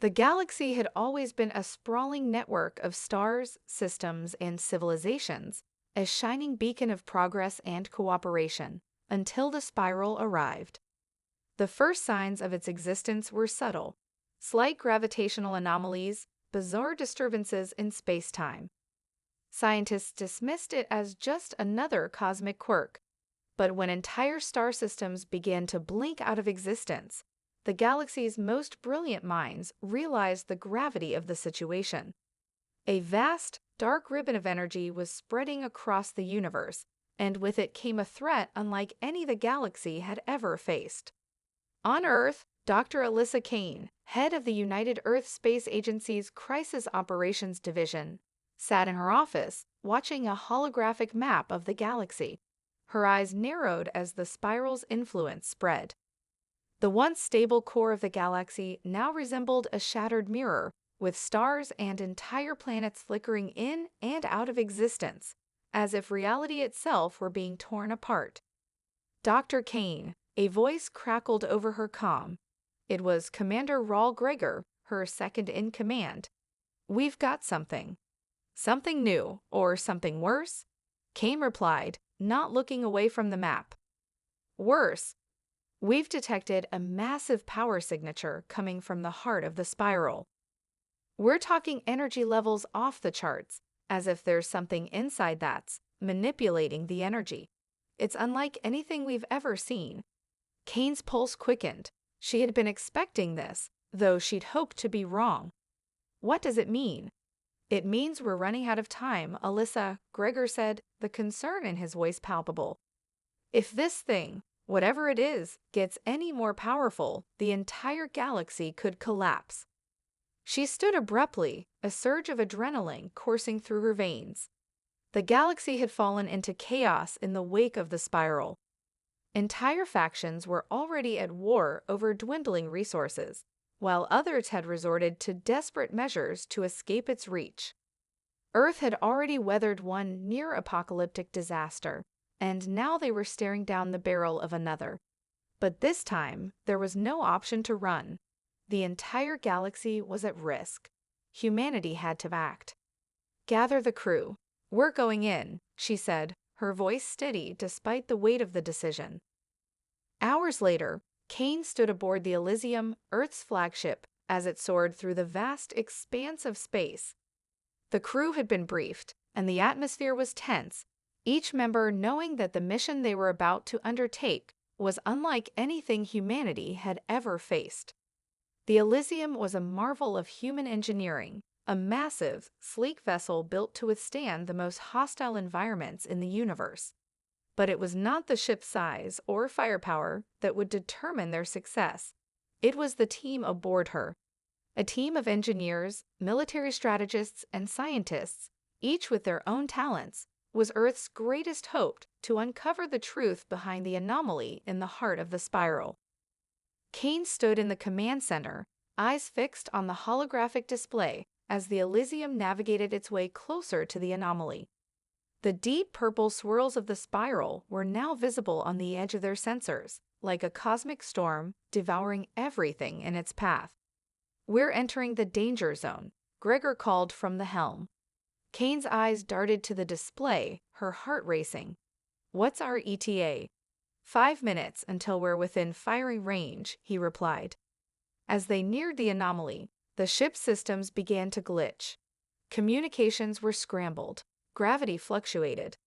The galaxy had always been a sprawling network of stars, systems, and civilizations, a shining beacon of progress and cooperation, until the spiral arrived. The first signs of its existence were subtle: slight gravitational anomalies, bizarre disturbances in space-time. Scientists dismissed it as just another cosmic quirk, but when entire star systems began to blink out of existence, the galaxy's most brilliant minds realized the gravity of the situation. A vast, dark ribbon of energy was spreading across the universe, and with it came a threat unlike any the galaxy had ever faced. On Earth, Dr. Alyssa Kane, head of the United Earth Space Agency's Crisis Operations Division, sat in her office, watching a holographic map of the galaxy. Her eyes narrowed as the spiral's influence spread. The once stable core of the galaxy now resembled a shattered mirror, with stars and entire planets flickering in and out of existence, as if reality itself were being torn apart. Dr. Kane, a voice crackled over her comm. It was Commander Raul Gregor, her second-in-command. "We've got something." "Something new, or something worse?" Kane replied, not looking away from the map. "Worse. We've detected a massive power signature coming from the heart of the spiral. We're talking energy levels off the charts, as if there's something inside that's manipulating the energy. It's unlike anything we've ever seen." Kane's pulse quickened. She had been expecting this, though she'd hoped to be wrong. "What does it mean?" "It means we're running out of time, Alyssa," Gregor said, the concern in his voice palpable. "If this thing, whatever it is, gets any more powerful, the entire galaxy could collapse." She stood abruptly, a surge of adrenaline coursing through her veins. The galaxy had fallen into chaos in the wake of the spiral. Entire factions were already at war over dwindling resources, while others had resorted to desperate measures to escape its reach. Earth had already weathered one near-apocalyptic disaster, and now they were staring down the barrel of another. But this time, there was no option to run. The entire galaxy was at risk. Humanity had to act. "Gather the crew. We're going in," she said, her voice steady despite the weight of the decision. Hours later, Kane stood aboard the Elysium, Earth's flagship, as it soared through the vast expanse of space. The crew had been briefed, and the atmosphere was tense, each member knowing that the mission they were about to undertake was unlike anything humanity had ever faced. The Elysium was a marvel of human engineering, a massive, sleek vessel built to withstand the most hostile environments in the universe. But it was not the ship's size or firepower that would determine their success. It was the team aboard her. A team of engineers, military strategists, and scientists, each with their own talents, was Earth's greatest hope to uncover the truth behind the anomaly in the heart of the spiral. Kane stood in the command center, eyes fixed on the holographic display as the Elysium navigated its way closer to the anomaly. The deep purple swirls of the spiral were now visible on the edge of their sensors, like a cosmic storm devouring everything in its path. "We're entering the danger zone," Gregor called from the helm. Kane's eyes darted to the display, her heart racing. "What's our ETA?" 5 minutes until we're within firing range," he replied. As they neared the anomaly, the ship's systems began to glitch. Communications were scrambled. Gravity fluctuated.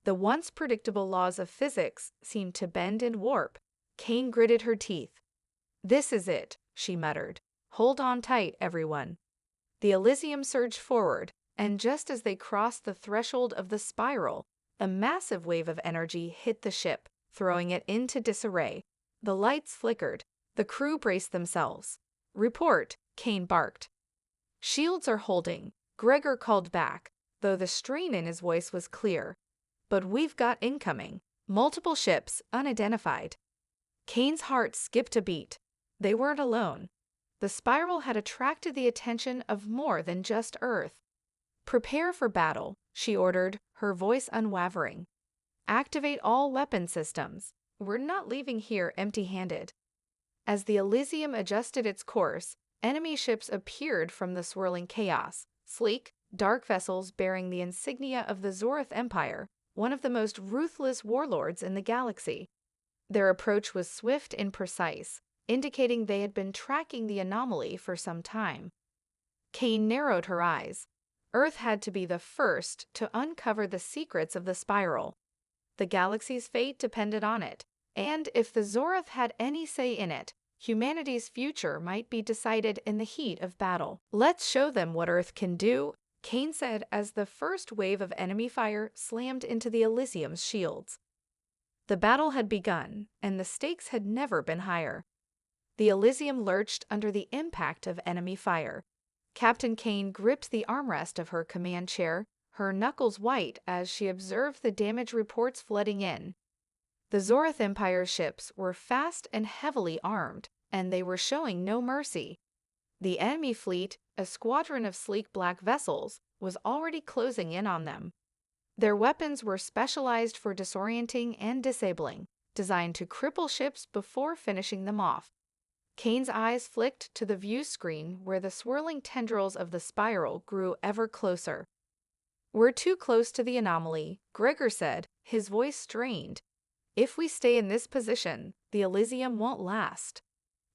The once predictable laws of physics seemed to bend and warp. Kane gritted her teeth. "This is it," she muttered. "Hold on tight, everyone." The Elysium surged forward, and just as they crossed the threshold of the spiral, a massive wave of energy hit the ship, throwing it into disarray. The lights flickered. The crew braced themselves. "Report," Kane barked. "Shields are holding," Gregor called back, though the strain in his voice was clear. "But we've got incoming. Multiple ships, unidentified." Kane's heart skipped a beat. They weren't alone. The spiral had attracted the attention of more than just Earth. "Prepare for battle," she ordered, her voice unwavering. "Activate all weapon systems. We're not leaving here empty-handed." As the Elysium adjusted its course, Enemy ships appeared from the swirling chaos, sleek, dark vessels bearing the insignia of the Zorath Empire, one of the most ruthless warlords in the galaxy. Their approach was swift and precise, indicating they had been tracking the anomaly for some time. Kane narrowed her eyes. Earth had to be the first to uncover the secrets of the spiral. The galaxy's fate depended on it, and if the Zorath had any say in it, humanity's future might be decided in the heat of battle. "Let's show them what Earth can do," Kane said as the first wave of enemy fire slammed into the Elysium's shields. The battle had begun, and the stakes had never been higher. The Elysium lurched under the impact of enemy fire. Captain Kane gripped the armrest of her command chair, her knuckles white as she observed the damage reports flooding in. The Zorath Empire's ships were fast and heavily armed, and they were showing no mercy. The enemy fleet, a squadron of sleek black vessels, was already closing in on them. Their weapons were specialized for disorienting and disabling, designed to cripple ships before finishing them off. Kane's eyes flicked to the view screen where the swirling tendrils of the spiral grew ever closer. "We're too close to the anomaly," Gregor said, his voice strained. "If we stay in this position, the Elysium won't last."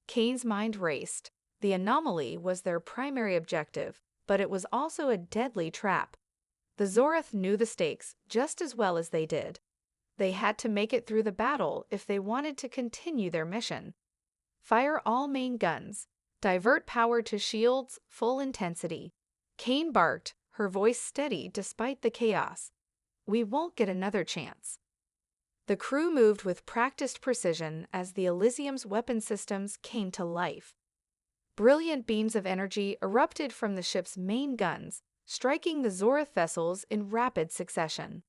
Kane's mind raced. The anomaly was their primary objective, but it was also a deadly trap. The Zorath knew the stakes just as well as they did. They had to make it through the battle if they wanted to continue their mission. "Fire all main guns. Divert power to shields, full intensity." Kane barked, her voice steady despite the chaos. "We won't get another chance." The crew moved with practiced precision as the Elysium's weapon systems came to life. Brilliant beams of energy erupted from the ship's main guns, striking the Zorath vessels in rapid succession.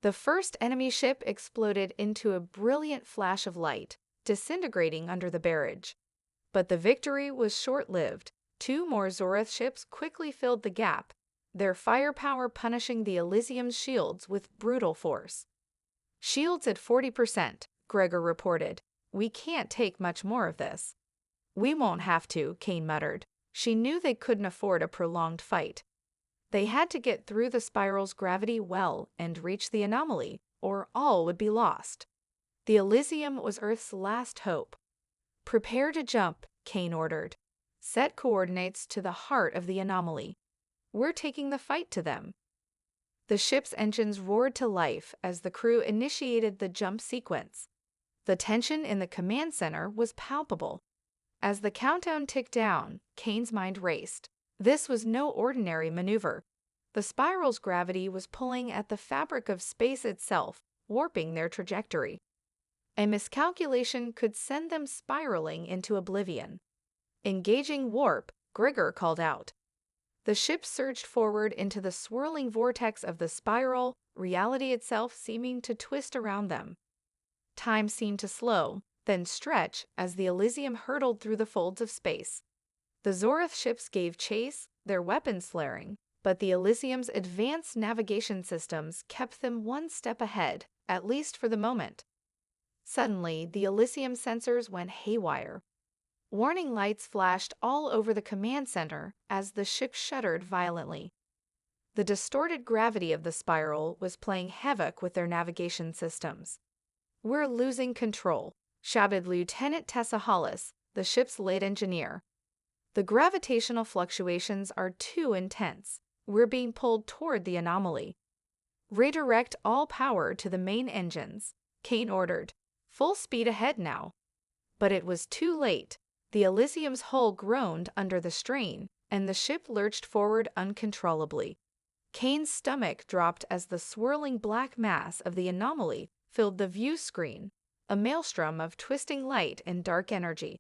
The first enemy ship exploded into a brilliant flash of light, disintegrating under the barrage. But the victory was short-lived. Two more Zorath ships quickly filled the gap, their firepower punishing the Elysium's shields with brutal force. "Shields at 40%, Gregor reported. "We can't take much more of this." "We won't have to," Kane muttered. She knew they couldn't afford a prolonged fight. They had to get through the spiral's gravity well and reach the anomaly, or all would be lost. The Elysium was Earth's last hope. "Prepare to jump," Kane ordered. "Set coordinates to the heart of the anomaly. We're taking the fight to them." The ship's engines roared to life as the crew initiated the jump sequence. The tension in the command center was palpable. As the countdown ticked down, Kane's mind raced. This was no ordinary maneuver. The spiral's gravity was pulling at the fabric of space itself, warping their trajectory. A miscalculation could send them spiraling into oblivion. "Engaging warp," Gregor called out. The ship surged forward into the swirling vortex of the spiral, reality itself seeming to twist around them. Time seemed to slow, then stretch as the Elysium hurtled through the folds of space. The Zorath ships gave chase, their weapons flaring, but the Elysium's advanced navigation systems kept them one step ahead, at least for the moment. Suddenly, the Elysium sensors went haywire. Warning lights flashed all over the command center as the ship shuddered violently. The distorted gravity of the spiral was playing havoc with their navigation systems. "We're losing control," shouted Lieutenant Tessa Hollis, the ship's lead engineer. "The gravitational fluctuations are too intense. We're being pulled toward the anomaly." "Redirect all power to the main engines," Kane ordered. "Full speed ahead now." But it was too late. The Elysium's hull groaned under the strain, and the ship lurched forward uncontrollably. Kane's stomach dropped as the swirling black mass of the anomaly filled the view screen, a maelstrom of twisting light and dark energy.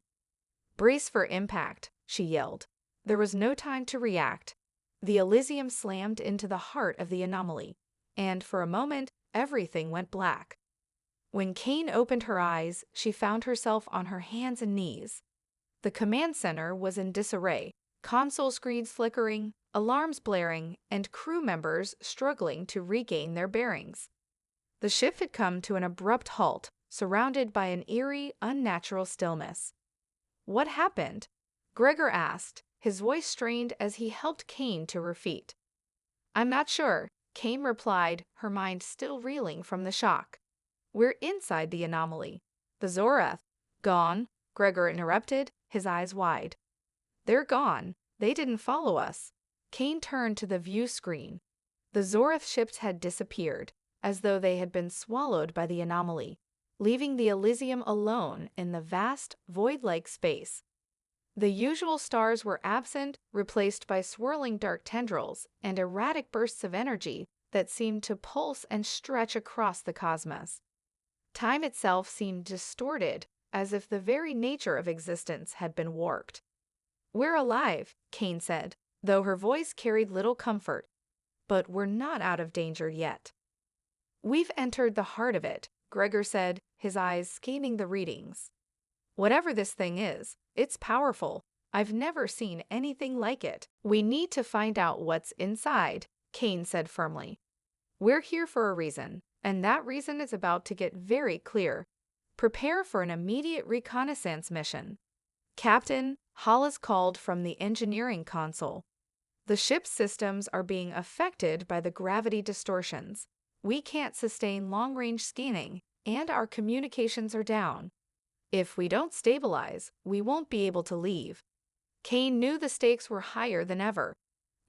"Brace for impact," she yelled. There was no time to react. The Elysium slammed into the heart of the anomaly, and for a moment, everything went black. When Kane opened her eyes, she found herself on her hands and knees. The command center was in disarray, console screens flickering, alarms blaring, and crew members struggling to regain their bearings. The ship had come to an abrupt halt, surrounded by an eerie, unnatural stillness. What happened? Gregor asked, his voice strained as he helped Kane to her feet. I'm not sure, Kane replied, her mind still reeling from the shock. We're inside the anomaly. The Zorath. Gone, Gregor interrupted, his eyes wide. They're gone. They didn't follow us. Kane turned to the view screen. The Zorath ships had disappeared, as though they had been swallowed by the anomaly, leaving the Elysium alone in the vast, void-like space. The usual stars were absent, replaced by swirling dark tendrils and erratic bursts of energy that seemed to pulse and stretch across the cosmos. Time itself seemed distorted, as if the very nature of existence had been warped. We're alive, Kane said, though her voice carried little comfort. But we're not out of danger yet. We've entered the heart of it, Gregor said, his eyes scanning the readings. Whatever this thing is, it's powerful. I've never seen anything like it. We need to find out what's inside, Kane said firmly. We're here for a reason, and that reason is about to get very clear. Prepare for an immediate reconnaissance mission. Captain, Hollis called from the engineering console. The ship's systems are being affected by the gravity distortions. We can't sustain long-range scanning, and our communications are down. If we don't stabilize, we won't be able to leave. Kane knew the stakes were higher than ever.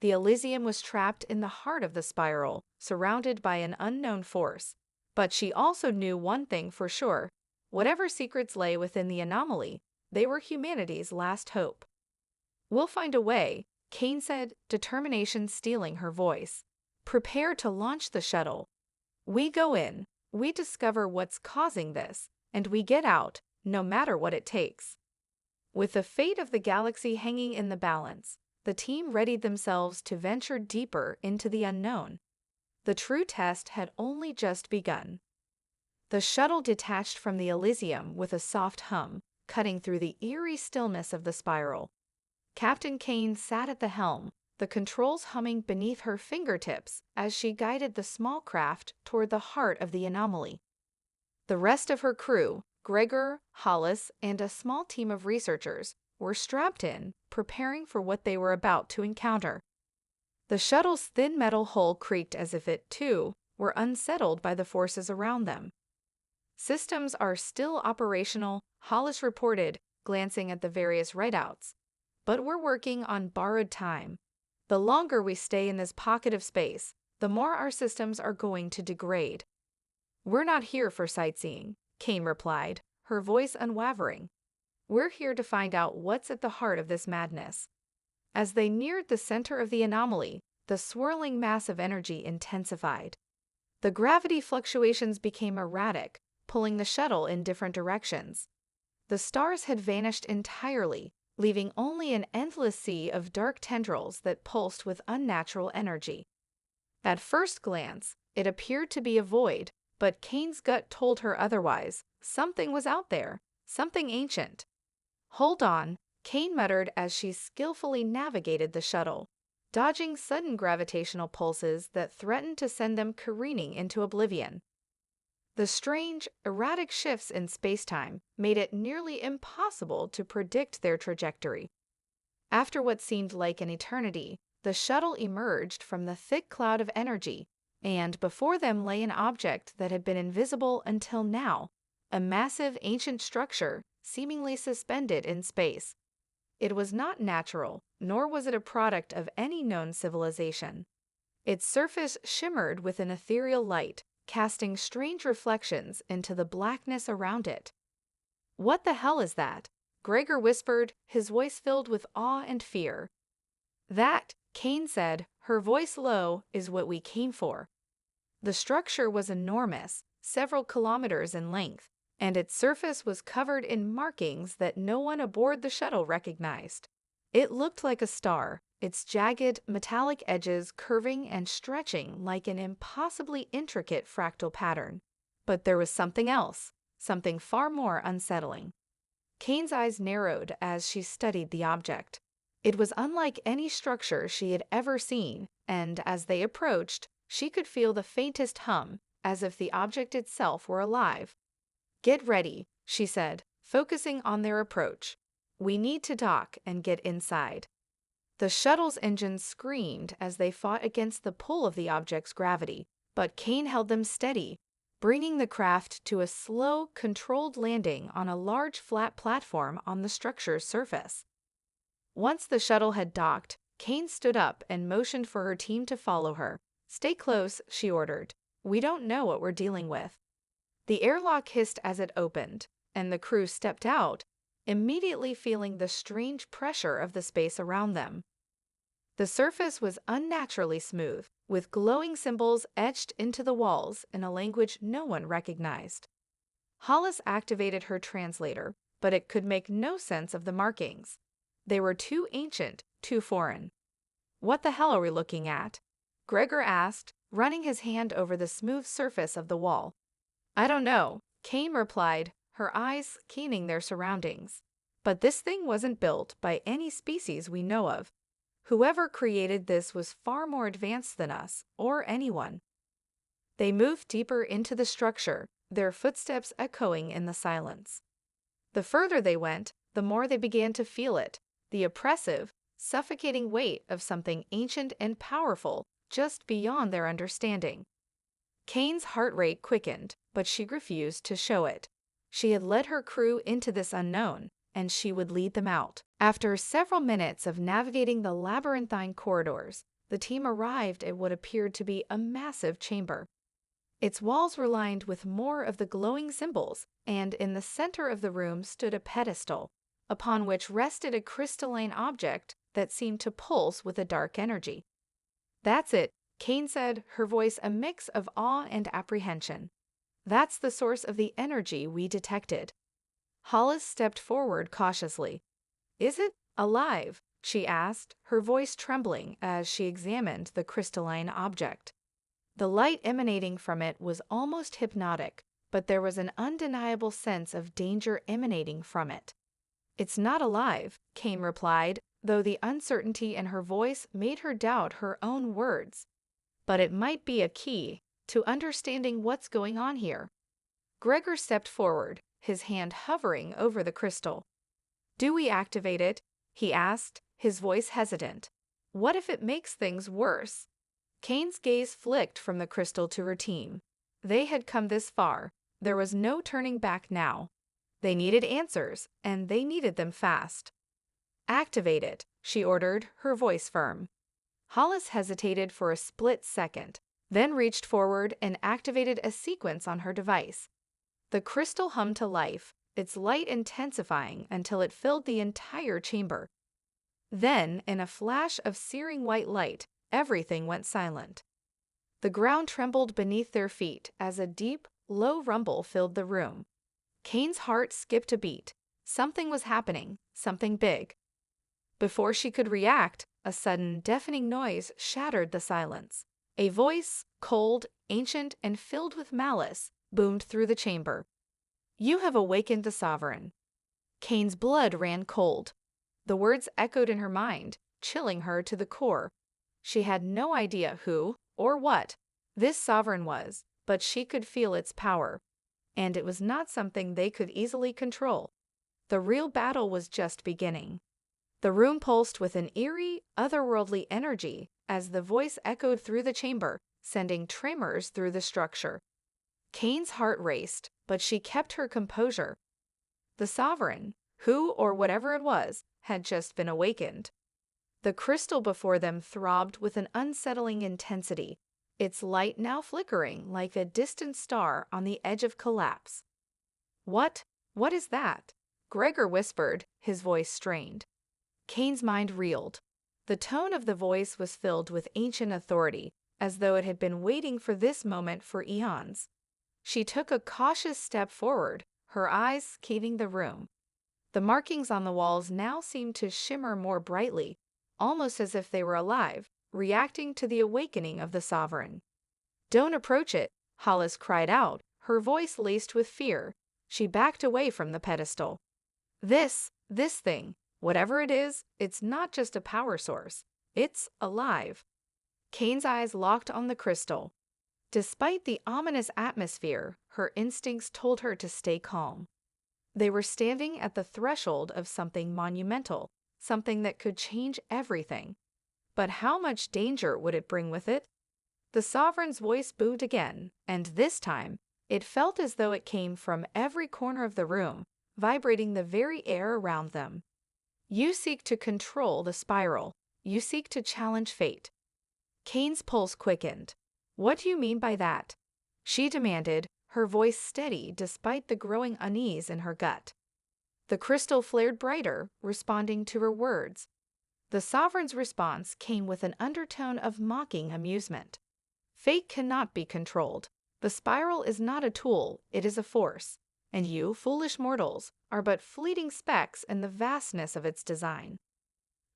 The Elysium was trapped in the heart of the spiral, surrounded by an unknown force. But she also knew one thing for sure. Whatever secrets lay within the anomaly, they were humanity's last hope. We'll find a way, Kane said, determination stealing her voice. Prepare to launch the shuttle. We go in, we discover what's causing this, and we get out, no matter what it takes. With the fate of the galaxy hanging in the balance, the team readied themselves to venture deeper into the unknown. The true test had only just begun. The shuttle detached from the Elysium with a soft hum, cutting through the eerie stillness of the spiral. Captain Kane sat at the helm, the controls humming beneath her fingertips as she guided the small craft toward the heart of the anomaly. The rest of her crew, Gregor, Hollis, and a small team of researchers, were strapped in, preparing for what they were about to encounter. The shuttle's thin metal hull creaked as if it, too, were unsettled by the forces around them. Systems are still operational, Hollis reported, glancing at the various readouts. But we're working on borrowed time. The longer we stay in this pocket of space, the more our systems are going to degrade. We're not here for sightseeing, Kane replied, her voice unwavering. We're here to find out what's at the heart of this madness. As they neared the center of the anomaly, the swirling mass of energy intensified. The gravity fluctuations became erratic, pulling the shuttle in different directions. The stars had vanished entirely, leaving only an endless sea of dark tendrils that pulsed with unnatural energy. At first glance, it appeared to be a void, but Kane's gut told her otherwise. Something was out there, something ancient. Hold on, Kane muttered as she skillfully navigated the shuttle, dodging sudden gravitational pulses that threatened to send them careening into oblivion. The strange, erratic shifts in spacetime made it nearly impossible to predict their trajectory. After what seemed like an eternity, the shuttle emerged from the thick cloud of energy, and before them lay an object that had been invisible until now, a massive ancient structure seemingly suspended in space. It was not natural, nor was it a product of any known civilization. Its surface shimmered with an ethereal light, casting strange reflections into the blackness around it. What the hell is that? Gregor whispered, his voice filled with awe and fear. That, Kane said, her voice low, is what we came for. The structure was enormous, several kilometers in length, and its surface was covered in markings that no one aboard the shuttle recognized. It looked like a star, its jagged, metallic edges curving and stretching like an impossibly intricate fractal pattern. But there was something else, something far more unsettling. Kane's eyes narrowed as she studied the object. It was unlike any structure she had ever seen, and as they approached, she could feel the faintest hum, as if the object itself were alive. Get ready, she said, focusing on their approach. We need to dock and get inside. The shuttle's engines screamed as they fought against the pull of the object's gravity, but Kane held them steady, bringing the craft to a slow, controlled landing on a large flat platform on the structure's surface. Once the shuttle had docked, Kane stood up and motioned for her team to follow her. "Stay close," she ordered. "We don't know what we're dealing with." The airlock hissed as it opened, and the crew stepped out, immediately feeling the strange pressure of the space around them. The surface was unnaturally smooth, with glowing symbols etched into the walls in a language no one recognized. Hollis activated her translator, but it could make no sense of the markings. They were too ancient, too foreign. "What the hell are we looking at?" Gregor asked, running his hand over the smooth surface of the wall. "I don't know," Kane replied, her eyes keening their surroundings. "But this thing wasn't built by any species we know of. Whoever created this was far more advanced than us, or anyone." They moved deeper into the structure, their footsteps echoing in the silence. The further they went, the more they began to feel it, the oppressive, suffocating weight of something ancient and powerful just beyond their understanding. Kane's heart rate quickened, but she refused to show it. She had led her crew into this unknown, and she would lead them out. After several minutes of navigating the labyrinthine corridors, the team arrived at what appeared to be a massive chamber. Its walls were lined with more of the glowing symbols, and in the center of the room stood a pedestal, upon which rested a crystalline object that seemed to pulse with a dark energy. "That's it," Kane said, her voice a mix of awe and apprehension. "That's the source of the energy we detected." Hollis stepped forward cautiously. "Is it alive?" she asked, her voice trembling as she examined the crystalline object. The light emanating from it was almost hypnotic, but there was an undeniable sense of danger emanating from it. "It's not alive," Kane replied, though the uncertainty in her voice made her doubt her own words. "But it might be a key to understanding what's going on here." Gregor stepped forward, his hand hovering over the crystal. "Do we activate it?" he asked, his voice hesitant. "What if it makes things worse?" Kane's gaze flicked from the crystal to her team. They had come this far. There was no turning back now. They needed answers, and they needed them fast. "Activate it," she ordered, her voice firm. Hollis hesitated for a split second, then reached forward and activated a sequence on her device. The crystal hummed to life, its light intensifying until it filled the entire chamber. Then, in a flash of searing white light, everything went silent. The ground trembled beneath their feet as a deep, low rumble filled the room. Kane's heart skipped a beat. Something was happening, something big. Before she could react, a sudden, deafening noise shattered the silence. A voice, cold, ancient, and filled with malice, boomed through the chamber. "You have awakened the Sovereign." Kane's blood ran cold. The words echoed in her mind, chilling her to the core. She had no idea who, or what, this Sovereign was, but she could feel its power. And it was not something they could easily control. The real battle was just beginning. The room pulsed with an eerie, otherworldly energy as the voice echoed through the chamber, sending tremors through the structure. Kane's heart raced, but she kept her composure. The Sovereign, who or whatever it was, had just been awakened. The crystal before them throbbed with an unsettling intensity, its light now flickering like a distant star on the edge of collapse. What is that?" Gregor whispered, his voice strained. Kane's mind reeled. The tone of the voice was filled with ancient authority, as though it had been waiting for this moment for eons. She took a cautious step forward, her eyes scanning the room. The markings on the walls now seemed to shimmer more brightly, almost as if they were alive, reacting to the awakening of the Sovereign. "Don't approach it," Hollis cried out, her voice laced with fear. She backed away from the pedestal. This thing, whatever it is, it's not just a power source. It's alive." Kane's eyes locked on the crystal. Despite the ominous atmosphere, her instincts told her to stay calm. They were standing at the threshold of something monumental, something that could change everything. But how much danger would it bring with it? The sovereign's voice boomed again, and this time, it felt as though it came from every corner of the room, vibrating the very air around them. You seek to control the spiral. You seek to challenge fate. Kane's pulse quickened. What do you mean by that? She demanded, her voice steady despite the growing unease in her gut. The crystal flared brighter, responding to her words. The sovereign's response came with an undertone of mocking amusement. Fate cannot be controlled. The spiral is not a tool, it is a force. And you, foolish mortals, are but fleeting specks in the vastness of its design.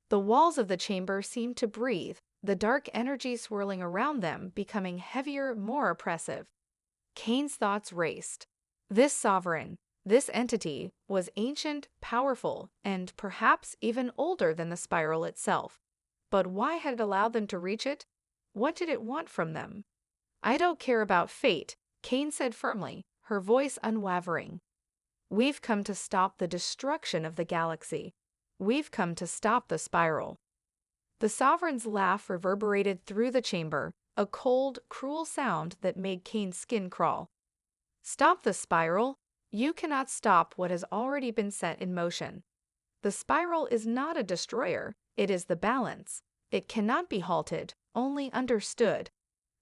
The walls of the chamber seemed to breathe, the dark energy swirling around them becoming heavier, more oppressive. Kane's thoughts raced. This sovereign, this entity, was ancient, powerful, and perhaps even older than the spiral itself. But why had it allowed them to reach it? What did it want from them? I don't care about fate, Kane said firmly, her voice unwavering. We've come to stop the destruction of the galaxy. We've come to stop the spiral. The sovereign's laugh reverberated through the chamber, a cold, cruel sound that made Kane's skin crawl. Stop the spiral? You cannot stop what has already been set in motion. The spiral is not a destroyer, it is the balance. It cannot be halted, only understood.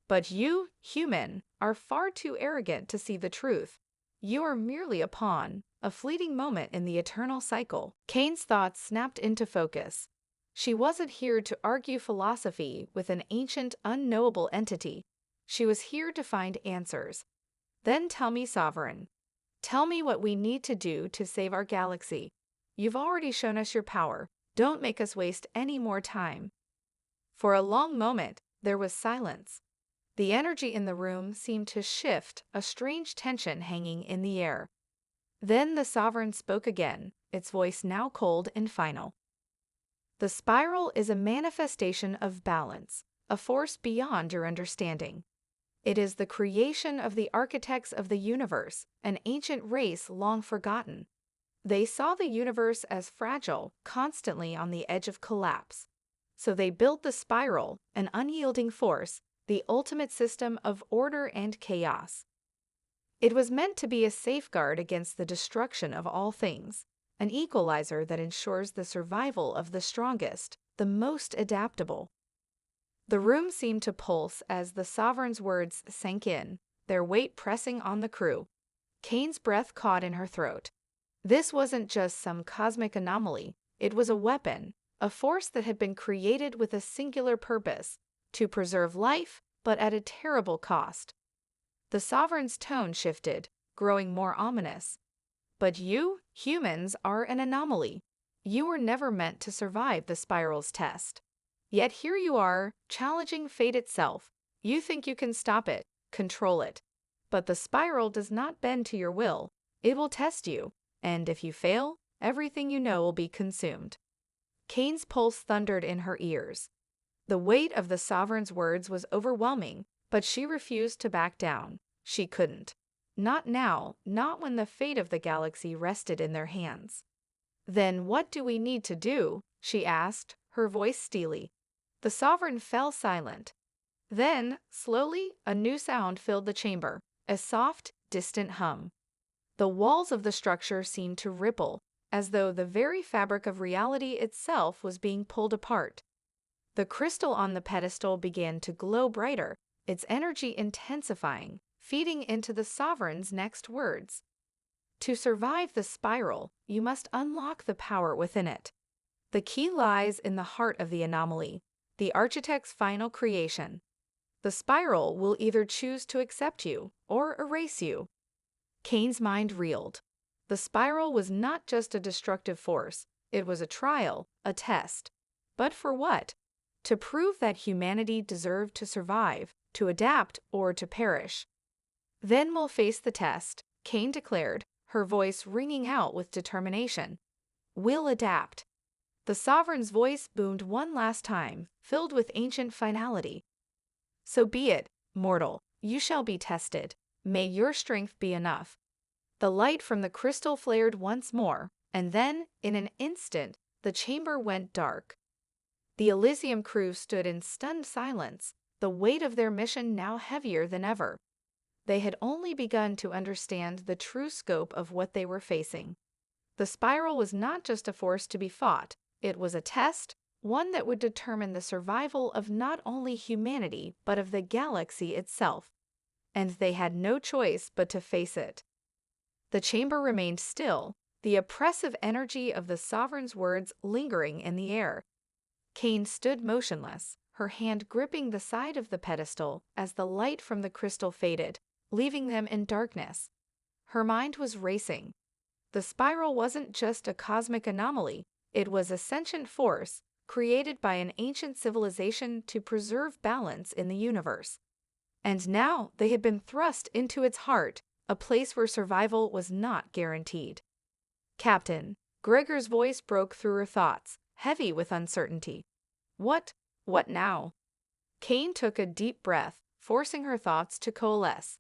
But you, human, are far too arrogant to see the truth. You are merely a pawn, a fleeting moment in the eternal cycle. Kane's thoughts snapped into focus. She wasn't here to argue philosophy with an ancient, unknowable entity. She was here to find answers. Then tell me, Sovereign. Tell me what we need to do to save our galaxy. You've already shown us your power. Don't make us waste any more time. For a long moment, there was silence. The energy in the room seemed to shift, a strange tension hanging in the air. Then the Sovereign spoke again, its voice now cold and final. The spiral is a manifestation of balance, a force beyond your understanding. It is the creation of the architects of the universe, an ancient race long forgotten. They saw the universe as fragile, constantly on the edge of collapse. So they built the spiral, an unyielding force, the ultimate system of order and chaos. It was meant to be a safeguard against the destruction of all things, an equalizer that ensures the survival of the strongest, the most adaptable. The room seemed to pulse as the Sovereign's words sank in, their weight pressing on the crew. Kane's breath caught in her throat. This wasn't just some cosmic anomaly, it was a weapon, a force that had been created with a singular purpose, to preserve life, but at a terrible cost. The Sovereign's tone shifted, growing more ominous. But you, humans, are an anomaly. You were never meant to survive the spiral's test. Yet here you are, challenging fate itself. You think you can stop it, control it. But the spiral does not bend to your will. It will test you, and if you fail, everything you know will be consumed. Kane's pulse thundered in her ears. The weight of the Sovereign's words was overwhelming, but she refused to back down. She couldn't. Not now, not when the fate of the galaxy rested in their hands. Then what do we need to do? She asked, her voice steely. The Sovereign fell silent. Then, slowly, a new sound filled the chamber, a soft, distant hum. The walls of the structure seemed to ripple, as though the very fabric of reality itself was being pulled apart. The crystal on the pedestal began to glow brighter, its energy intensifying, feeding into the Sovereign's next words. To survive the spiral, you must unlock the power within it. The key lies in the heart of the anomaly, the architect's final creation. The spiral will either choose to accept you or erase you. Kane's mind reeled. The spiral was not just a destructive force, it was a trial, a test. But for what? To prove that humanity deserved to survive, to adapt, or to perish. Then we'll face the test, Kane declared, her voice ringing out with determination. We'll adapt. The Sovereign's voice boomed one last time, filled with ancient finality. So be it, mortal, you shall be tested. May your strength be enough. The light from the crystal flared once more, and then, in an instant, the chamber went dark. The Elysium crew stood in stunned silence, the weight of their mission now heavier than ever. They had only begun to understand the true scope of what they were facing. The spiral was not just a force to be fought, it was a test, one that would determine the survival of not only humanity but of the galaxy itself. And they had no choice but to face it. The chamber remained still, the oppressive energy of the Sovereign's words lingering in the air. Kane stood motionless, her hand gripping the side of the pedestal as the light from the crystal faded, leaving them in darkness. Her mind was racing. The spiral wasn't just a cosmic anomaly, it was a sentient force created by an ancient civilization to preserve balance in the universe. And now they had been thrust into its heart, a place where survival was not guaranteed. "Captain," Gregor's voice broke through her thoughts, heavy with uncertainty. What now?" Kane took a deep breath, forcing her thoughts to coalesce.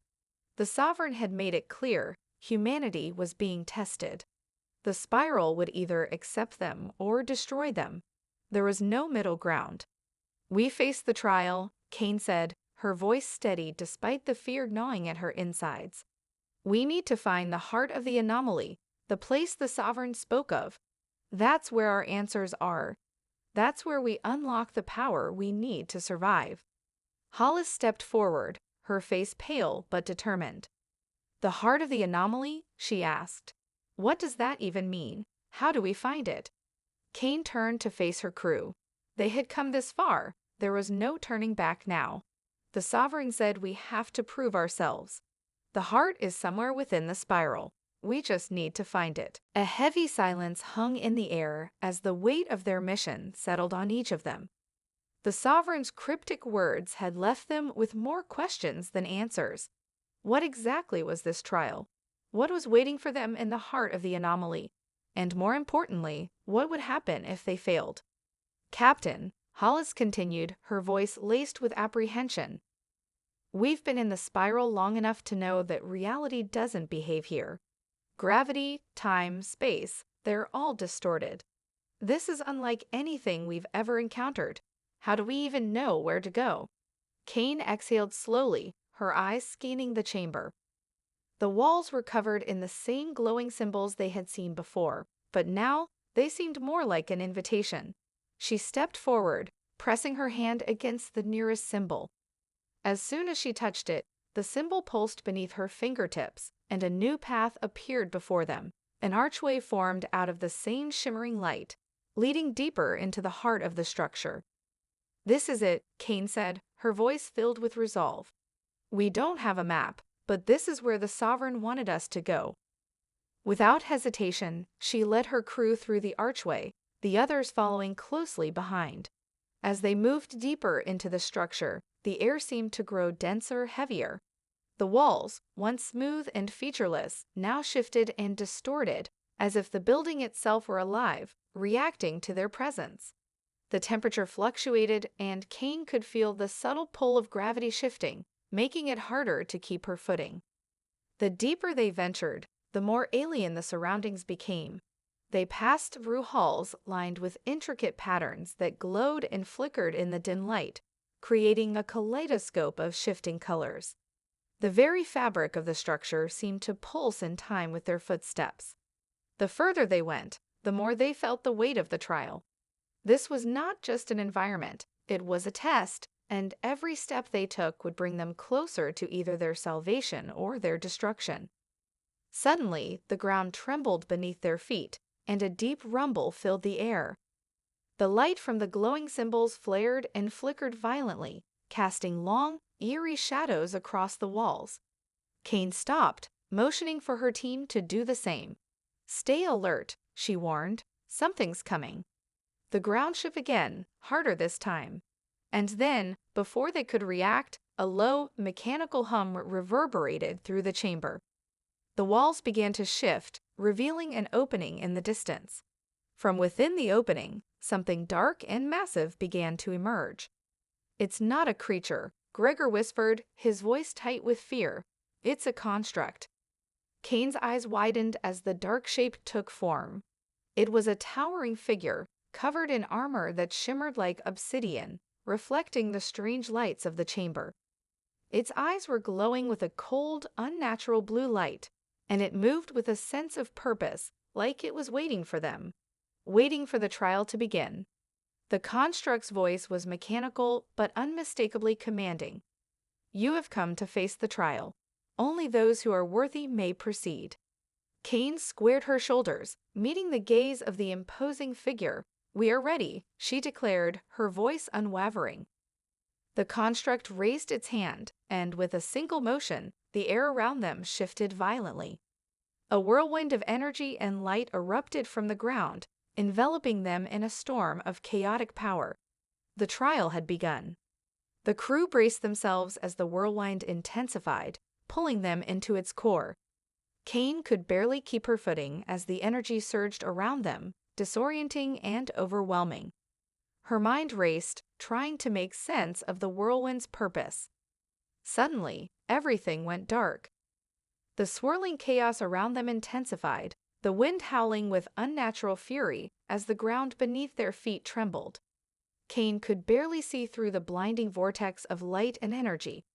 The Sovereign had made it clear, humanity was being tested. The spiral would either accept them or destroy them. There was no middle ground. "We face the trial," Kane said, her voice steady despite the fear gnawing at her insides. "We need to find the heart of the anomaly, the place the Sovereign spoke of. That's where our answers are. That's where we unlock the power we need to survive." Hollis stepped forward, her face pale but determined. "The heart of the anomaly?" she asked. "What does that even mean? How do we find it?" Kane turned to face her crew. They had come this far. There was no turning back now. The Sovereign said we have to prove ourselves. The heart is somewhere within the spiral. We just need to find it. A heavy silence hung in the air as the weight of their mission settled on each of them. The Sovereign's cryptic words had left them with more questions than answers. What exactly was this trial? What was waiting for them in the heart of the anomaly? And more importantly, what would happen if they failed? "Captain," Hollis continued, her voice laced with apprehension, "we've been in the spiral long enough to know that reality doesn't behave here. Gravity, time, space, they're all distorted. This is unlike anything we've ever encountered. How do we even know where to go?" Kane exhaled slowly, her eyes scanning the chamber. The walls were covered in the same glowing symbols they had seen before, but now they seemed more like an invitation. She stepped forward, pressing her hand against the nearest symbol. As soon as she touched it, the symbol pulsed beneath her fingertips, and a new path appeared before them. An archway formed out of the same shimmering light, leading deeper into the heart of the structure. "This is it," Kane said, her voice filled with resolve. "We don't have a map, but this is where the Sovereign wanted us to go." Without hesitation, she led her crew through the archway, the others following closely behind. As they moved deeper into the structure, the air seemed to grow denser, heavier. The walls, once smooth and featureless, now shifted and distorted, as if the building itself were alive, reacting to their presence. The temperature fluctuated, and Kane could feel the subtle pull of gravity shifting, making it harder to keep her footing. The deeper they ventured, the more alien the surroundings became. They passed through halls lined with intricate patterns that glowed and flickered in the dim light, creating a kaleidoscope of shifting colors. The very fabric of the structure seemed to pulse in time with their footsteps. The further they went, the more they felt the weight of the trial. This was not just an environment, it was a test, and every step they took would bring them closer to either their salvation or their destruction. Suddenly, the ground trembled beneath their feet, and a deep rumble filled the air. The light from the glowing symbols flared and flickered violently, casting long, eerie shadows across the walls. Kane stopped, motioning for her team to do the same. "Stay alert," she warned. "Something's coming." The ground shook again, harder this time. And then, before they could react, a low, mechanical hum reverberated through the chamber. The walls began to shift, revealing an opening in the distance. From within the opening, something dark and massive began to emerge. "It's not a creature," Gregor whispered, his voice tight with fear. "It's a construct." Kane's eyes widened as the dark shape took form. It was a towering figure, covered in armor that shimmered like obsidian, reflecting the strange lights of the chamber. Its eyes were glowing with a cold, unnatural blue light, and it moved with a sense of purpose, like it was waiting for them, waiting for the trial to begin. The construct's voice was mechanical but unmistakably commanding. "You have come to face the trial. Only those who are worthy may proceed." Kane squared her shoulders, meeting the gaze of the imposing figure. "We are ready," she declared, her voice unwavering. The construct raised its hand, and with a single motion, the air around them shifted violently. A whirlwind of energy and light erupted from the ground, enveloping them in a storm of chaotic power. The trial had begun. The crew braced themselves as the whirlwind intensified, pulling them into its core. Kane could barely keep her footing as the energy surged around them, disorienting and overwhelming. Her mind raced, trying to make sense of the whirlwind's purpose. Suddenly, everything went dark. The swirling chaos around them intensified, the wind howling with unnatural fury as the ground beneath their feet trembled. Kane could barely see through the blinding vortex of light and energy.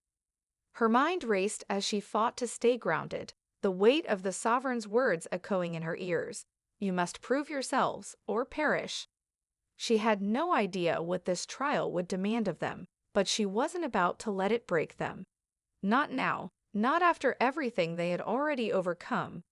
Her mind raced as she fought to stay grounded, the weight of the sovereign's words echoing in her ears. "You must prove yourselves, or perish." She had no idea what this trial would demand of them, but she wasn't about to let it break them. Not now, not after everything they had already overcome.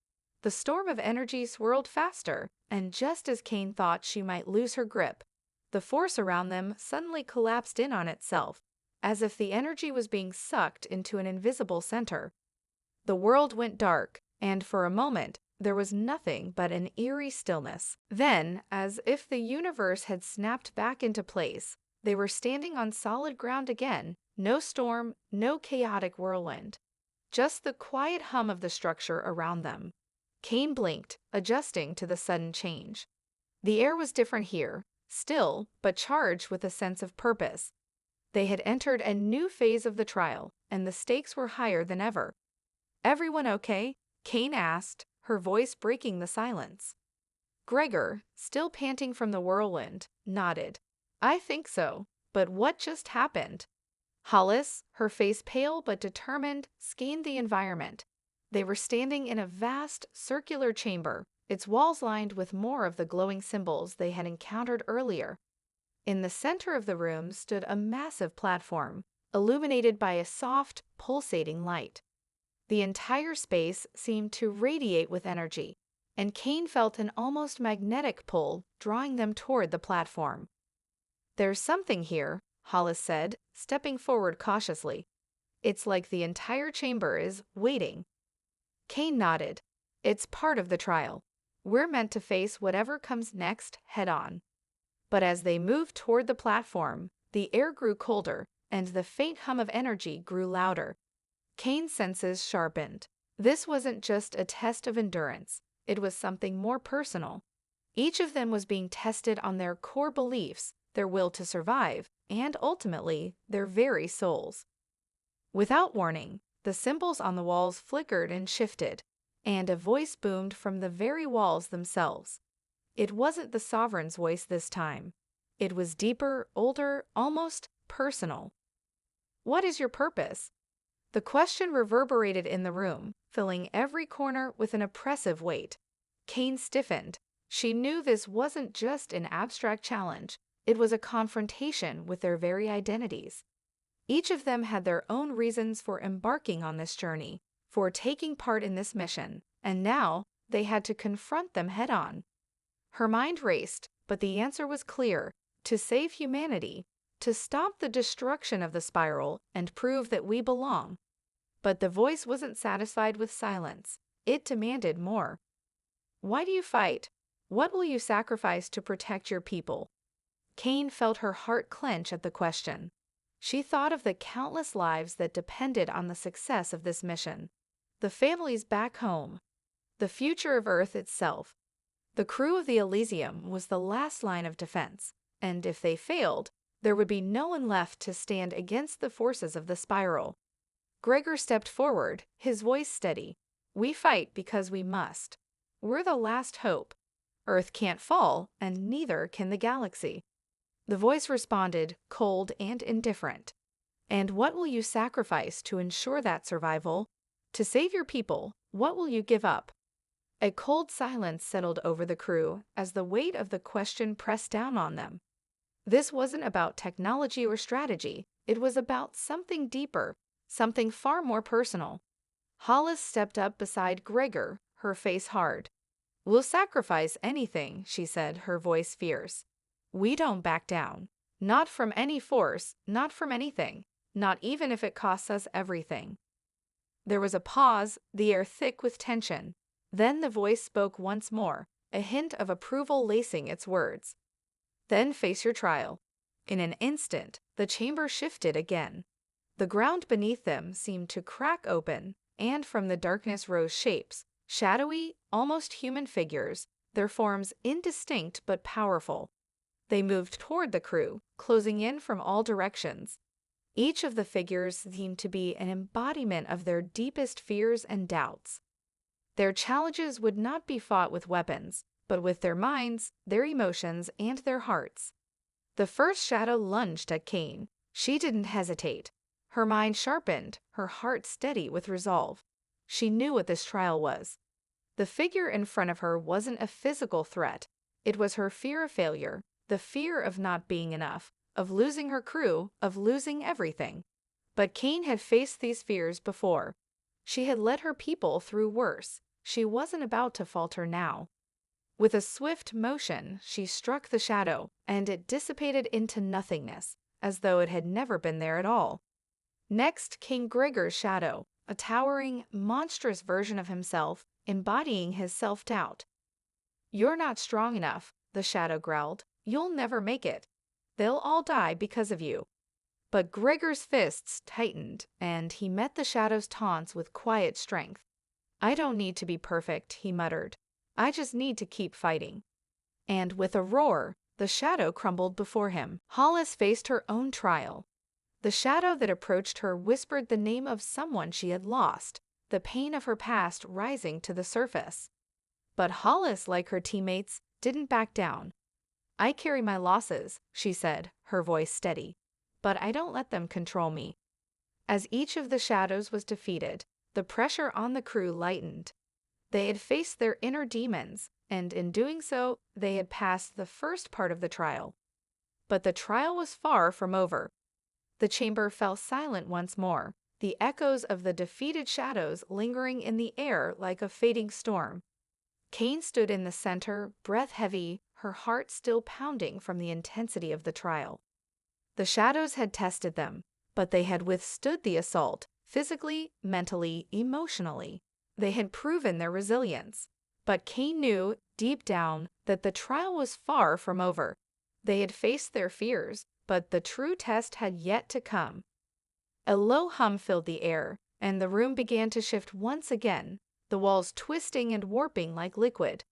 The storm of energy swirled faster, and just as Kane thought she might lose her grip, the force around them suddenly collapsed in on itself, as if the energy was being sucked into an invisible center. The world went dark, and for a moment, there was nothing but an eerie stillness. Then, as if the universe had snapped back into place, they were standing on solid ground again, no storm, no chaotic whirlwind. Just the quiet hum of the structure around them. Kane blinked, adjusting to the sudden change. The air was different here, still, but charged with a sense of purpose. They had entered a new phase of the trial, and the stakes were higher than ever. "Everyone okay?" Kane asked, her voice breaking the silence. Gregor, still panting from the whirlwind, nodded. "I think so, but what just happened?" Hollis, her face pale but determined, scanned the environment. They were standing in a vast, circular chamber, its walls lined with more of the glowing symbols they had encountered earlier. In the center of the room stood a massive platform, illuminated by a soft, pulsating light. The entire space seemed to radiate with energy, and Kane felt an almost magnetic pull drawing them toward the platform. "There's something here," Hollis said, stepping forward cautiously. "It's like the entire chamber is waiting." Kane nodded. "It's part of the trial. We're meant to face whatever comes next head-on." But as they moved toward the platform, the air grew colder, and the faint hum of energy grew louder. Kane's senses sharpened. This wasn't just a test of endurance, it was something more personal. Each of them was being tested on their core beliefs, their will to survive, and ultimately, their very souls. Without warning, the symbols on the walls flickered and shifted, and a voice boomed from the very walls themselves. It wasn't the sovereign's voice this time. It was deeper, older, almost personal. "What is your purpose?" The question reverberated in the room, filling every corner with an oppressive weight. Kane stiffened. She knew this wasn't just an abstract challenge, it was a confrontation with their very identities. Each of them had their own reasons for embarking on this journey, for taking part in this mission, and now they had to confront them head-on. Her mind raced, but the answer was clear: to save humanity, to stop the destruction of the spiral and prove that we belong. But the voice wasn't satisfied with silence. It demanded more. "Why do you fight? What will you sacrifice to protect your people?" Kane felt her heart clench at the question. She thought of the countless lives that depended on the success of this mission. The families back home. The future of Earth itself. The crew of the Elysium was the last line of defense, and if they failed, there would be no one left to stand against the forces of the spiral. Gregor stepped forward, his voice steady. We fight because we must. We're the last hope. Earth can't fall, and neither can the galaxy. The voice responded, cold and indifferent. And what will you sacrifice to ensure that survival? To save your people, what will you give up? A cold silence settled over the crew as the weight of the question pressed down on them. This wasn't about technology or strategy. It was about something deeper, something far more personal. Hollis stepped up beside Gregor, her face hard. "We'll sacrifice anything," she said, her voice fierce. "We don't back down. Not from any force, not from anything, not even if it costs us everything." There was a pause, the air thick with tension. Then the voice spoke once more, a hint of approval lacing its words. "Then face your trial." In an instant, the chamber shifted again. The ground beneath them seemed to crack open, and from the darkness rose shapes, shadowy, almost human figures, their forms indistinct but powerful. They moved toward the crew, closing in from all directions. Each of the figures seemed to be an embodiment of their deepest fears and doubts. Their challenges would not be fought with weapons, but with their minds, their emotions, and their hearts. The first shadow lunged at Kane. She didn't hesitate. Her mind sharpened, her heart steady with resolve. She knew what this trial was. The figure in front of her wasn't a physical threat. It was her fear of failure, the fear of not being enough, of losing her crew, of losing everything. But Kane had faced these fears before. She had led her people through worse. She wasn't about to falter now. With a swift motion, she struck the shadow, and it dissipated into nothingness, as though it had never been there at all. Next came Gregor's shadow, a towering, monstrous version of himself, embodying his self-doubt. "You're not strong enough," the shadow growled. "You'll never make it. They'll all die because of you." But Gregor's fists tightened, and he met the shadow's taunts with quiet strength. "I don't need to be perfect," he muttered. "I just need to keep fighting." And with a roar, the shadow crumbled before him. Hollis faced her own trial. The shadow that approached her whispered the name of someone she had lost, the pain of her past rising to the surface. But Hollis, like her teammates, didn't back down. "I carry my losses," she said, her voice steady, "but I don't let them control me." As each of the shadows was defeated, the pressure on the crew lightened. They had faced their inner demons, and in doing so, they had passed the first part of the trial. But the trial was far from over. The chamber fell silent once more, the echoes of the defeated shadows lingering in the air like a fading storm. Kane stood in the center, breath heavy, her heart still pounding from the intensity of the trial. The shadows had tested them, but they had withstood the assault, physically, mentally, emotionally. They had proven their resilience. But Kane knew, deep down, that the trial was far from over. They had faced their fears, but the true test had yet to come. A low hum filled the air, and the room began to shift once again, the walls twisting and warping like liquid.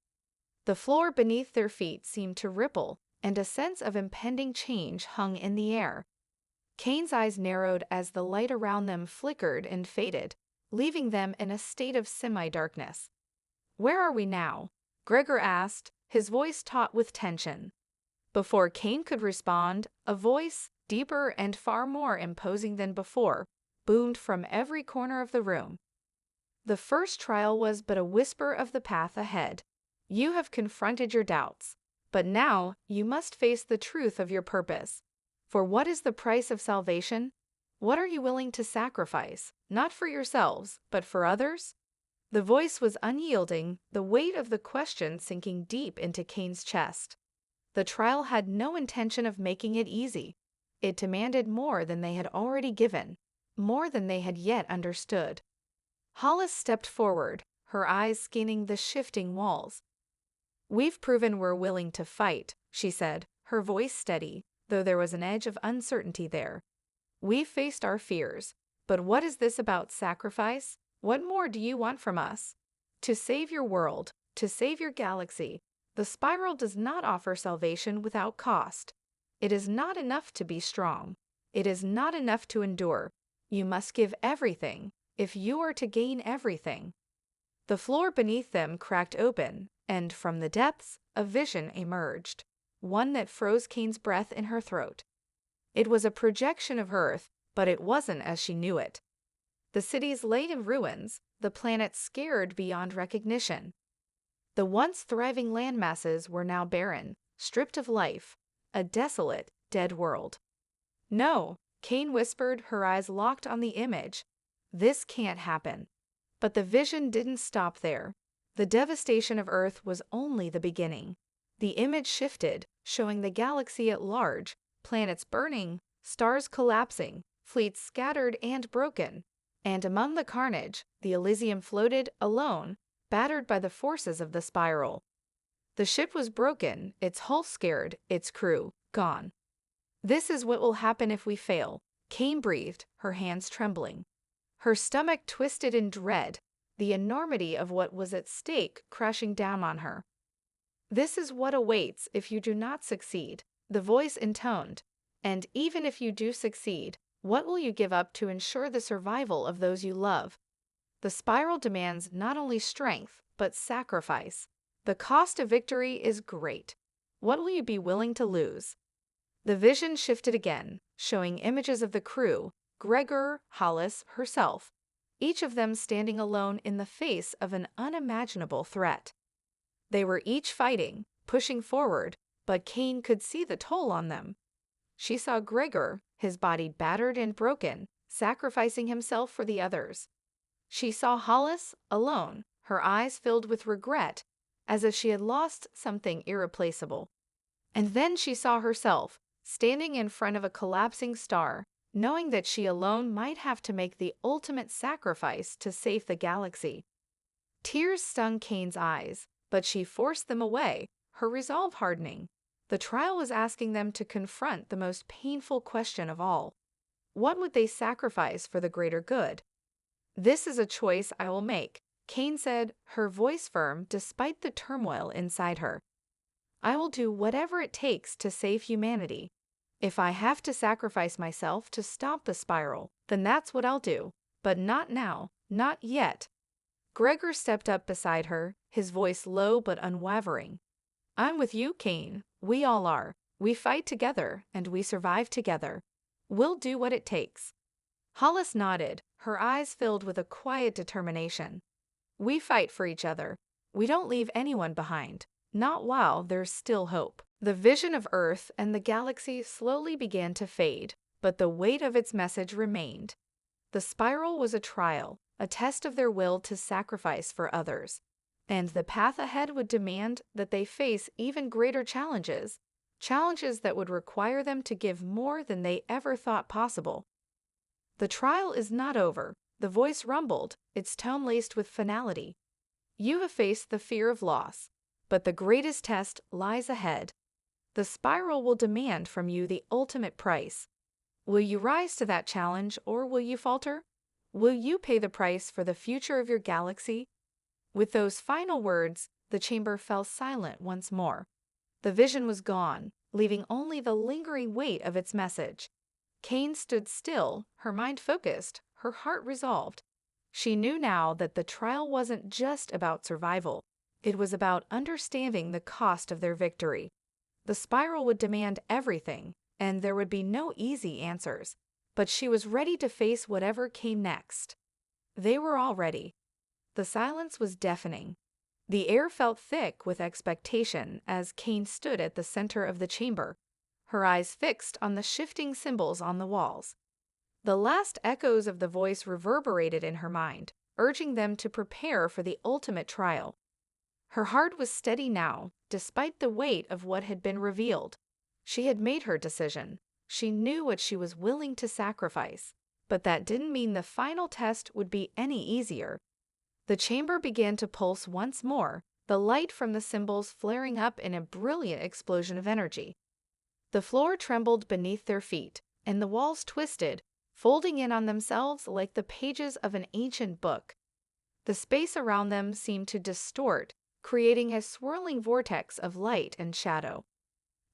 The floor beneath their feet seemed to ripple, and a sense of impending change hung in the air. Kane's eyes narrowed as the light around them flickered and faded, leaving them in a state of semi-darkness. "Where are we now?" Gregor asked, his voice taut with tension. Before Kane could respond, a voice, deeper and far more imposing than before, boomed from every corner of the room. The first trial was but a whisper of the path ahead. You have confronted your doubts, but now you must face the truth of your purpose. For what is the price of salvation? What are you willing to sacrifice, not for yourselves, but for others? The voice was unyielding, the weight of the question sinking deep into Kane's chest. The trial had no intention of making it easy. It demanded more than they had already given, more than they had yet understood. Hollis stepped forward, her eyes scanning the shifting walls. "We've proven we're willing to fight," she said, her voice steady, though there was an edge of uncertainty there. "We've faced our fears, but what is this about sacrifice? What more do you want from us? To save your world, to save your galaxy, the spiral does not offer salvation without cost. It is not enough to be strong. It is not enough to endure. You must give everything, if you are to gain everything." The floor beneath them cracked open, and from the depths, a vision emerged, one that froze Kane's breath in her throat. It was a projection of Earth, but it wasn't as she knew it. The cities lay in ruins, the planet scared beyond recognition. The once thriving landmasses were now barren, stripped of life, a desolate, dead world. "No," Kane whispered, her eyes locked on the image. "This can't happen." But the vision didn't stop there. The devastation of Earth was only the beginning. The image shifted, showing the galaxy at large, planets burning, stars collapsing, fleets scattered and broken. And among the carnage, the Elysium floated, alone, battered by the forces of the spiral. The ship was broken, its hull scared, its crew gone. "This is what will happen if we fail," Kane breathed, her hands trembling. Her stomach twisted in dread, the enormity of what was at stake crashing down on her. "This is what awaits if you do not succeed," the voice intoned. "And even if you do succeed, what will you give up to ensure the survival of those you love?" The spiral demands not only strength, but sacrifice. The cost of victory is great. What will you be willing to lose? The vision shifted again, showing images of the crew, Gregor, Hollis, herself, each of them standing alone in the face of an unimaginable threat. They were each fighting, pushing forward, but Kane could see the toll on them. She saw Gregor, his body battered and broken, sacrificing himself for the others. She saw Hollis, alone, her eyes filled with regret, as if she had lost something irreplaceable. And then she saw herself, standing in front of a collapsing star, knowing that she alone might have to make the ultimate sacrifice to save the galaxy. Tears stung Kane's eyes, but she forced them away, her resolve hardening. The trial was asking them to confront the most painful question of all. What would they sacrifice for the greater good? "This is a choice I will make," Kane said, her voice firm despite the turmoil inside her. "I will do whatever it takes to save humanity. If I have to sacrifice myself to stop the spiral, then that's what I'll do. But not now, not yet." Gregor stepped up beside her, his voice low but unwavering. "I'm with you, Kane. We all are. We fight together, and we survive together. We'll do what it takes." Hollis nodded, her eyes filled with a quiet determination. "We fight for each other. We don't leave anyone behind. Not while there's still hope." The vision of Earth and the galaxy slowly began to fade, but the weight of its message remained. The spiral was a trial, a test of their will to sacrifice for others. And the path ahead would demand that they face even greater challenges, challenges that would require them to give more than they ever thought possible. "The trial is not over," the voice rumbled, its tone laced with finality. "You have faced the fear of loss, but the greatest test lies ahead. The spiral will demand from you the ultimate price. Will you rise to that challenge, or will you falter? Will you pay the price for the future of your galaxy?" With those final words, the chamber fell silent once more. The vision was gone, leaving only the lingering weight of its message. Kane stood still, her mind focused, her heart resolved. She knew now that the trial wasn't just about survival. It was about understanding the cost of their victory. The spiral would demand everything, and there would be no easy answers. But she was ready to face whatever came next. They were all ready. The silence was deafening. The air felt thick with expectation as Kane stood at the center of the chamber, her eyes fixed on the shifting symbols on the walls. The last echoes of the voice reverberated in her mind, urging them to prepare for the ultimate trial. Her heart was steady now, despite the weight of what had been revealed. She had made her decision. She knew what she was willing to sacrifice, but that didn't mean the final test would be any easier. The chamber began to pulse once more, the light from the symbols flaring up in a brilliant explosion of energy. The floor trembled beneath their feet, and the walls twisted, folding in on themselves like the pages of an ancient book. The space around them seemed to distort, creating a swirling vortex of light and shadow.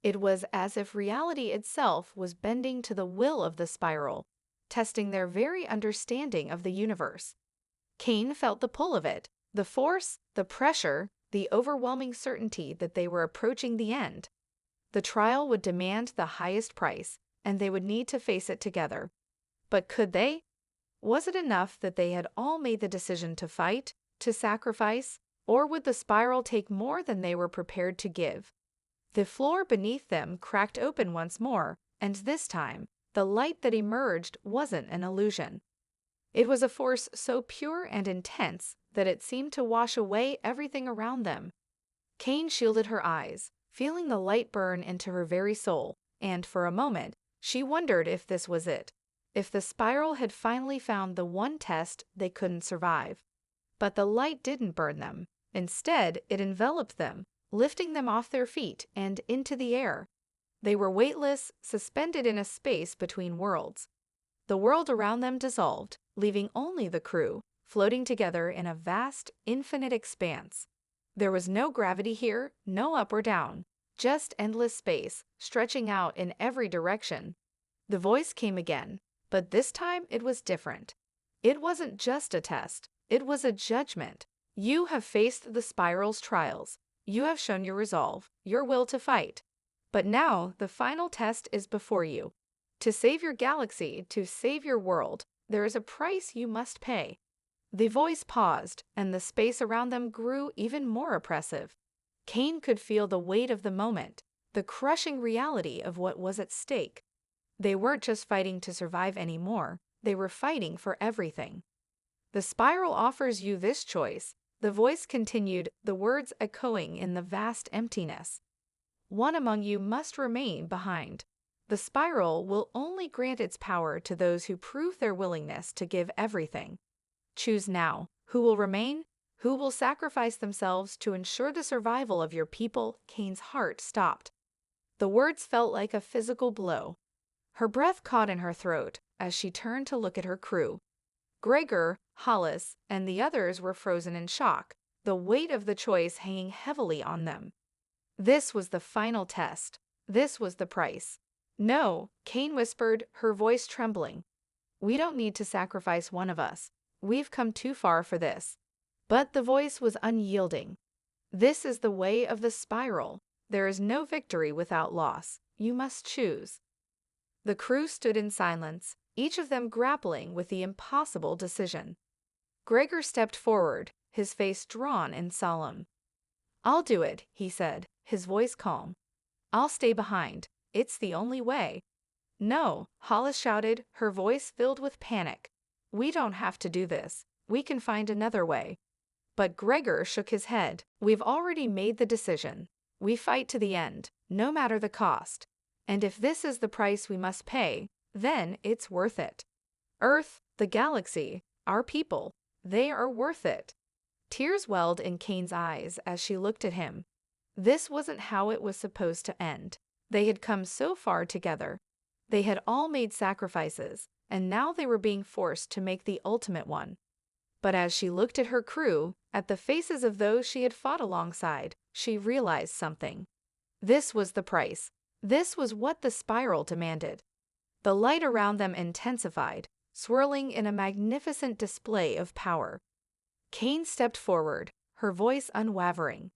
It was as if reality itself was bending to the will of the spiral, testing their very understanding of the universe. Kane felt the pull of it, The force, the pressure, the overwhelming certainty that they were approaching the end. The trial would demand the highest price, and they would need to face it together. But could they? Was it enough that they had all made the decision to fight, to sacrifice, or would the spiral take more than they were prepared to give? The floor beneath them cracked open once more, and this time, the light that emerged wasn't an illusion. It was a force so pure and intense that it seemed to wash away everything around them. Kane shielded her eyes, feeling the light burn into her very soul, and for a moment, she wondered if this was it, if the spiral had finally found the one test they couldn't survive. But the light didn't burn them. Instead, it enveloped them, lifting them off their feet and into the air. They were weightless, suspended in a space between worlds. The world around them dissolved, leaving only the crew, floating together in a vast, infinite expanse. There was no gravity here, no up or down, just endless space, stretching out in every direction. The voice came again, but this time it was different. It wasn't just a test, it was a judgment. You have faced the spiral's trials. You have shown your resolve, your will to fight. But now the final test is before you. To save your galaxy, to save your world, there is a price you must pay. The voice paused, and the space around them grew even more oppressive. Kane could feel the weight of the moment, the crushing reality of what was at stake. They weren't just fighting to survive anymore, they were fighting for everything. The spiral offers you this choice, the voice continued, the words echoing in the vast emptiness. One among you must remain behind. The spiral will only grant its power to those who prove their willingness to give everything. Choose now. Who will remain? Who will sacrifice themselves to ensure the survival of your people? Kane's heart stopped. The words felt like a physical blow. Her breath caught in her throat as she turned to look at her crew. Gregor, Hollis, and the others were frozen in shock, the weight of the choice hanging heavily on them. This was the final test. This was the price. No, Kane whispered, her voice trembling. We don't need to sacrifice one of us. We've come too far for this. But the voice was unyielding. This is the way of the spiral. There is no victory without loss. You must choose. The crew stood in silence, each of them grappling with the impossible decision. Gregor stepped forward, his face drawn and solemn. I'll do it, he said, his voice calm. I'll stay behind. It's the only way. No, Hollis shouted, her voice filled with panic. We don't have to do this. We can find another way. But Gregor shook his head. We've already made the decision. We fight to the end, no matter the cost. And if this is the price we must pay, then it's worth it. Earth, the galaxy, our people, they are worth it. Tears welled in Kane's eyes as she looked at him. This wasn't how it was supposed to end. They had come so far together. They had all made sacrifices, and now they were being forced to make the ultimate one. But as she looked at her crew, at the faces of those she had fought alongside, she realized something. This was the price. This was what the spiral demanded. The light around them intensified, swirling in a magnificent display of power. Kane stepped forward, her voice unwavering.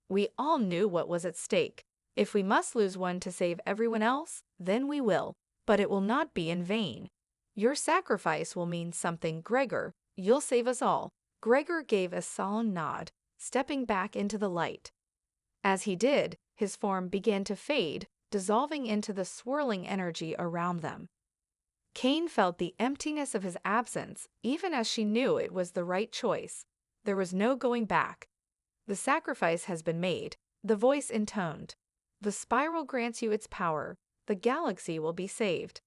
We all knew what was at stake. If we must lose one to save everyone else, then we will. But it will not be in vain. Your sacrifice will mean something, Gregor. You'll save us all. Gregor gave a solemn nod, stepping back into the light. As he did, his form began to fade, dissolving into the swirling energy around them. Kane felt the emptiness of his absence, even as she knew it was the right choice. There was no going back. The sacrifice has been made, the voice intoned. The spiral grants you its power. The galaxy will be saved.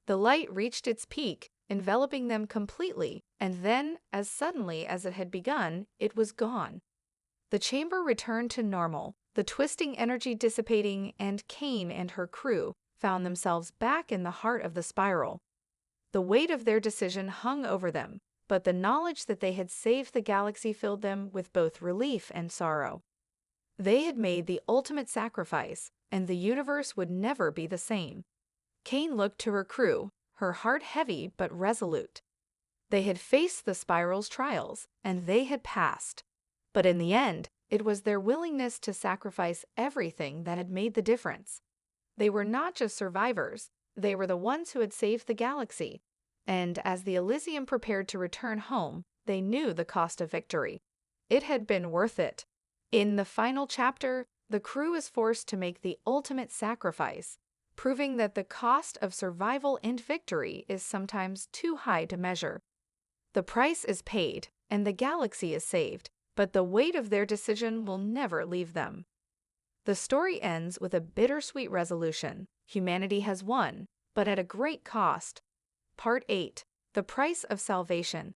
The light reached its peak, enveloping them completely, and then, as suddenly as it had begun, it was gone. The chamber returned to normal, the twisting energy dissipating, and Kane and her crew found themselves back in the heart of the spiral. The weight of their decision hung over them, but the knowledge that they had saved the galaxy filled them with both relief and sorrow. They had made the ultimate sacrifice, and the universe would never be the same. Kane looked to her crew, her heart heavy but resolute. They had faced the spiral's trials, and they had passed. But in the end, it was their willingness to sacrifice everything that had made the difference. They were not just survivors, they were the ones who had saved the galaxy. And as the Elysium prepared to return home, they knew the cost of victory. It had been worth it. In the final chapter, the crew is forced to make the ultimate sacrifice, proving that the cost of survival and victory is sometimes too high to measure. The price is paid, and the galaxy is saved, but the weight of their decision will never leave them. The story ends with a bittersweet resolution. Humanity has won, but at a great cost. Part 8. The Price of Salvation.